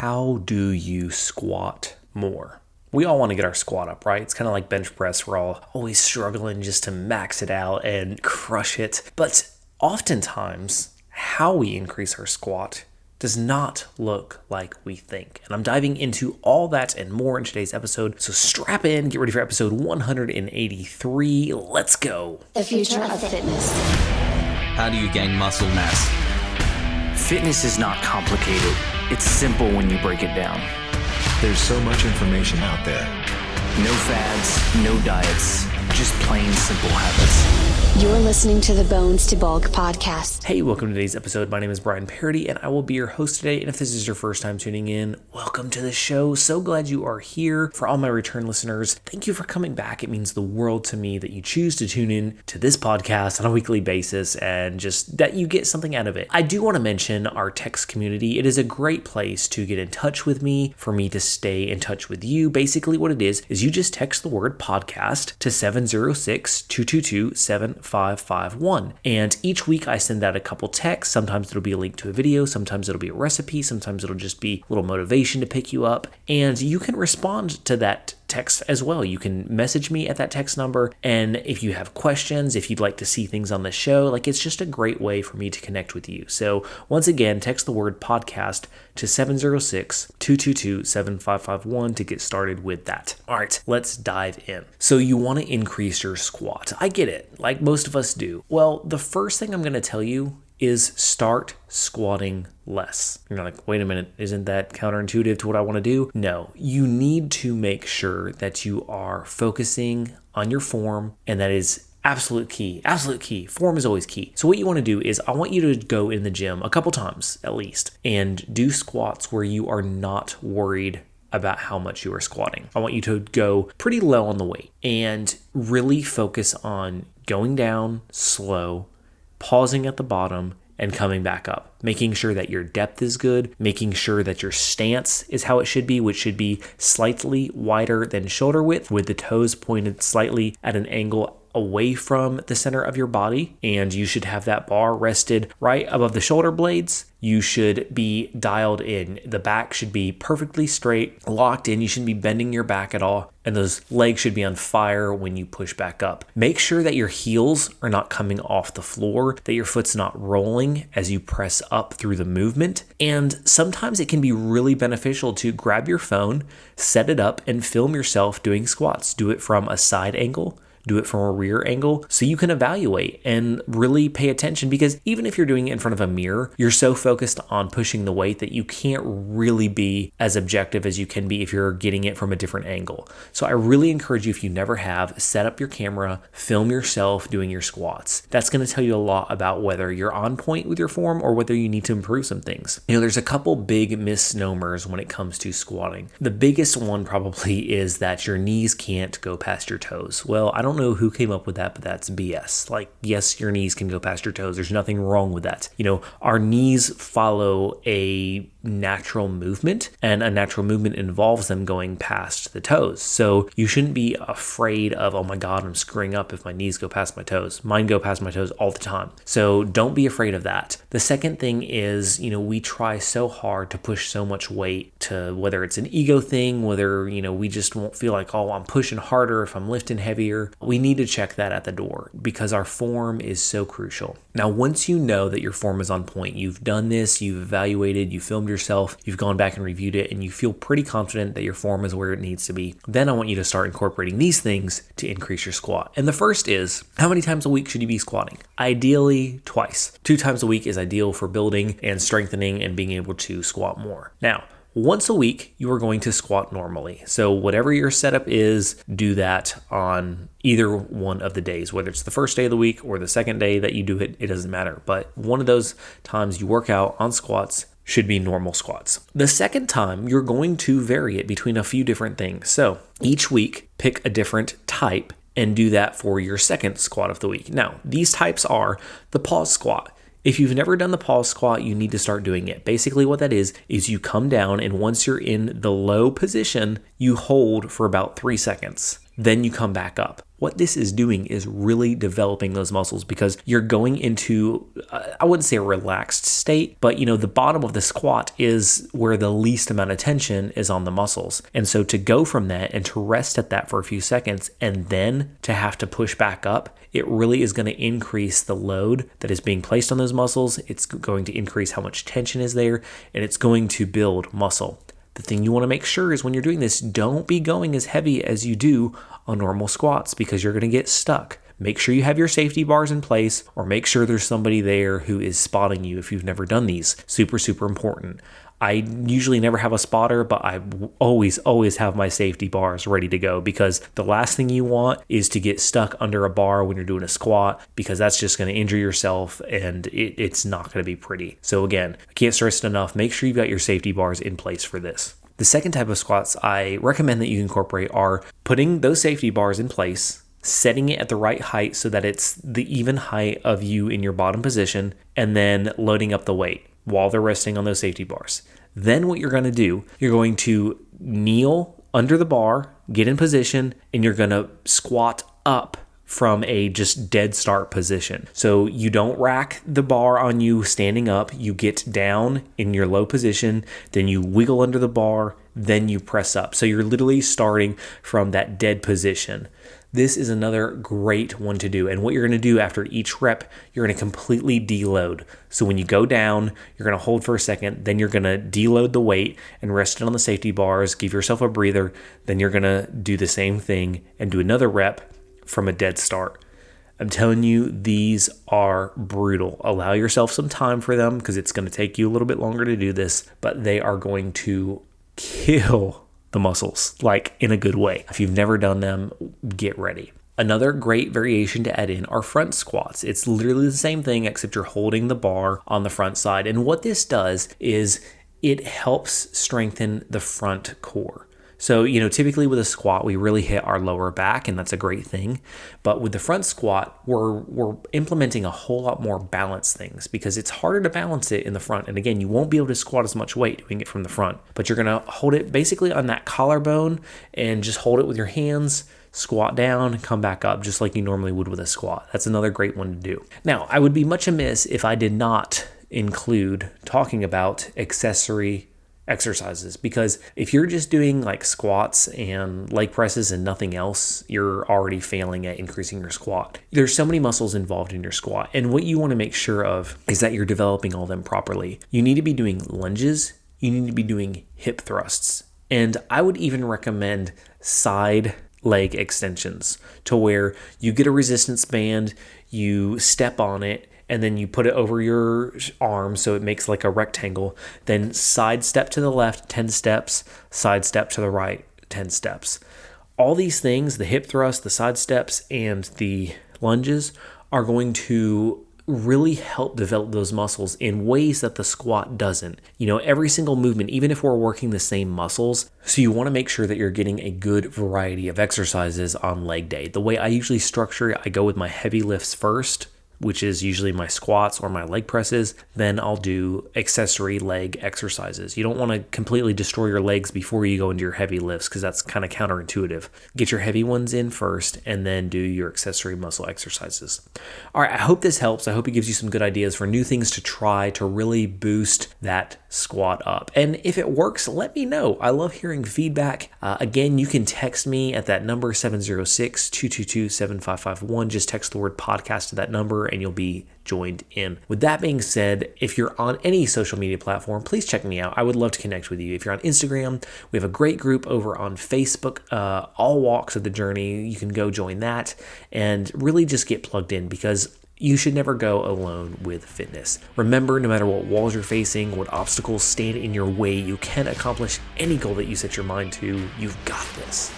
how do you squat more? We all want to get our squat up, right? It's kind of like bench press. We're all always struggling just to max it out and crush it. But oftentimes, how we increase our squat does not look like we think. And I'm diving into all that and more in today's episode. So strap in, get ready for episode 183. Let's go. The future of fitness. How do you gain muscle mass? Fitness is not complicated. It's simple when you break it down. There's so much information out there. No fads, no diets, just plain simple habits. You're listening to the Bones to Bulk podcast. Hey, welcome to today's episode. My name is Brian Parody, and I will be your host today. And if this is your first time tuning in, welcome to the show. So glad you are here. For all my return listeners, thank you for coming back. It means the world to me that you choose to tune in to this podcast on a weekly basis and just that you get something out of it. I do want to mention our text community. It is a great place to get in touch with me, for me to stay in touch with you. Basically, what it is you just text the word podcast to 706-222-7551. And each week I send out a couple texts. Sometimes it'll be a link to a video. Sometimes it'll be a recipe. Sometimes it'll just be a little motivation to pick you up. And you can respond to that text as well. You can message me at that text number. And if you have questions, if you'd like to see things on the show, it's just a great way for me to connect with you. So once again, text the word podcast to 706-222-7551 to get started with that. All right, let's dive in. So you want to increase your squat. I get it, like most of us do. Well, the first thing I'm going to tell you is start squatting less. You're like, wait a minute, isn't that counterintuitive to what I want to do? No, you need to make sure that you are focusing on your form, and that is absolute key. Form is always key. So what you want to do is I want you to go in the gym a couple times at least and do squats where you are not worried about how much you are squatting. I want you to go pretty low on the weight and really focus on going down slow, pausing at the bottom, and coming back up, making sure that your depth is good, making sure that your stance is how it should be, which should be slightly wider than shoulder width, with the toes pointed slightly at an angle away from the center of your body. And you should have that bar rested right above the shoulder blades. You should be dialed in. The back should be perfectly straight, locked in. You shouldn't be bending your back at all. And those legs should be on fire when you push back up. Make sure that your heels are not coming off the floor, that your foot's not rolling as you press up through the movement. And sometimes it can be really beneficial to grab your phone, set it up, and film yourself doing squats. Do it from a side angle. Do it from a rear angle so you can evaluate and really pay attention, because even if you're doing it in front of a mirror, you're so focused on pushing the weight that you can't really be as objective as you can be if you're getting it from a different angle. So I really encourage you, if you never have, set up your camera, film yourself doing your squats. That's going to tell you a lot about whether you're on point with your form or whether you need to improve some things. There's a couple big misnomers when it comes to squatting. The biggest one probably is that your knees can't go past your toes. Well, I don't know who came up with that, but that's BS. Yes, your knees can go past your toes. There's nothing wrong with that. Our knees follow a natural movement, and a natural movement involves them going past the toes. So you shouldn't be afraid of, oh my God, I'm screwing up if my knees go past my toes. Mine go past my toes all the time. So don't be afraid of that. The second thing is, we try so hard to push so much weight, to whether it's an ego thing, whether, we just won't feel like, oh, I'm pushing harder if I'm lifting heavier. We need to check that at the door, because our form is so crucial. Now, once you know that your form is on point, you've done this, you've evaluated, you filmed yourself, you've gone back and reviewed it, and you feel pretty confident that your form is where it needs to be, then I want you to start incorporating these things to increase your squat. And the first is, how many times a week should you be squatting? Ideally, twice. 2 times a week is ideal for building and strengthening and being able to squat more. Now, once a week, you are going to squat normally. So whatever your setup is, do that on either one of the days, whether it's the first day of the week or the second day that you do it, it doesn't matter. But one of those times you work out on squats should be normal squats. The second time, you're going to vary it between a few different things. So each week, pick a different type and do that for your second squat of the week. Now, these types are the pause squat. If you've never done the pause squat, you need to start doing it. Basically what that is you come down, and once you're in the low position, you hold for about 3 seconds. Then you come back up. what this is doing is really developing those muscles because you're going into, I wouldn't say a relaxed state, but the bottom of the squat is where the least amount of tension is on the muscles. And so to go from that and to rest at that for a few seconds and then to have to push back up, it really is going to increase the load that is being placed on those muscles. It's going to increase how much tension is there, and it's going to build muscle. The thing you want to make sure is when you're doing this, don't be going as heavy as you do on normal squats because you're going to get stuck. Make sure you have your safety bars in place, or make sure there's somebody there who is spotting you if you've never done these. Super, super important. I usually never have a spotter, but I always have my safety bars ready to go because the last thing you want is to get stuck under a bar when you're doing a squat because that's just going to injure yourself and it's not going to be pretty. So again, I can't stress it enough. Make sure you've got your safety bars in place for this. The second type of squats I recommend that you incorporate are putting those safety bars in place, setting it at the right height so that it's the even height of you in your bottom position, and then loading up the weight while they're resting on those safety bars. Then what you're going to do, you're going to kneel under the bar, get in position, and you're going to squat up from a just dead start position. So you don't rack the bar on you standing up, you get down in your low position, then you wiggle under the bar, then you press up. So you're literally starting from that dead position. This is another great one to do. And what you're going to do after each rep, you're going to completely deload. So when you go down, you're going to hold for a second, then you're going to deload the weight and rest it on the safety bars, give yourself a breather. Then you're going to do the same thing and do another rep from a dead start. I'm telling you, these are brutal. Allow yourself some time for them because it's going to take you a little bit longer to do this, but they are going to kill the muscles, like in a good way. If you've never done them, get ready. Another great variation to add in are front squats. It's literally the same thing except you're holding the bar on the front side. And what this does is it helps strengthen the front core. So, typically with a squat, we really hit our lower back, and that's a great thing. But with the front squat, we're implementing a whole lot more balance things because it's harder to balance it in the front. And again, you won't be able to squat as much weight doing it from the front, but you're going to hold it basically on that collarbone and just hold it with your hands, squat down, come back up just like you normally would with a squat. That's another great one to do. Now, I would be much amiss if I did not include talking about accessory exercises, because if you're just doing like squats and leg presses and nothing else, you're already failing at increasing your squat. There's so many muscles involved in your squat, and what you want to make sure of is that you're developing all them properly. You need to be doing lunges, you need to be doing hip thrusts, and I would even recommend side leg extensions to where you get a resistance band, you step on it, and then you put it over your arm so it makes like a rectangle. Then side step to the left, 10 steps, side step to the right, 10 steps. All these things, the hip thrust, the side steps, and the lunges are going to really help develop those muscles in ways that the squat doesn't. Every single movement, even if we're working the same muscles, so you want to make sure that you're getting a good variety of exercises on leg day. The way I usually structure it, I go with my heavy lifts first, which is usually my squats or my leg presses. Then I'll do accessory leg exercises. You don't want to completely destroy your legs before you go into your heavy lifts because that's kind of counterintuitive. Get your heavy ones in first and then do your accessory muscle exercises. All right, I hope this helps. I hope it gives you some good ideas for new things to try to really boost that squat up. And if it works, let me know. I love hearing feedback. Again, you can text me at that number 706-222-7551. Just text the word podcast to that number and you'll be joined in. With that being said, if you're on any social media platform, please check me out. I would love to connect with you. If you're on Instagram, we have a great group over on Facebook, All Walks of the Journey. You can go join that and really just get plugged in because you should never go alone with fitness. Remember, no matter what walls you're facing, what obstacles stand in your way, you can accomplish any goal that you set your mind to. You've got this.